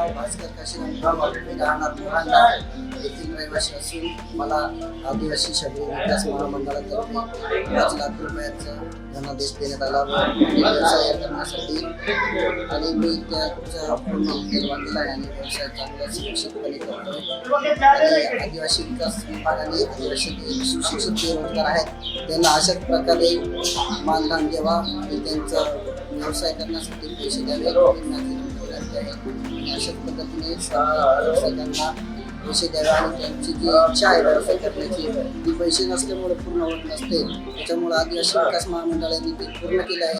नाव भास्कर काशीराम, मी राहणार मोरांडा येथील रहिवासी असून मला आदिवासी शहरी विकास महामंडळातर्फे 5 लाख रुपयाचा धनादेश देण्यात आला व्यवसाय करण्यासाठी आणि मी त्याचा पूर्ण निर्माण दिला आणि व्यवसाय चांगला सुरक्षितपणे करतोय. आणि आदिवासी विकास विभागाने आदिवासी सुशिक्षित बेरोजगार आहेत त्यांना अशाच प्रकारे मानधन द्यावा आणि त्यांचा व्यवसाय करण्यासाठी पैसे द्यावे आणि अशाच पद्धतीने व्यावसायिकांना पैसे द्यावे आणि त्यांची जी इच्छा आहे व्यवसाय करण्याची ती पैसे नसल्यामुळे पूर्ण होत नसते. त्याच्यामुळे आदिवासी विकास महामंडळाने ती पूर्ण केली आहे.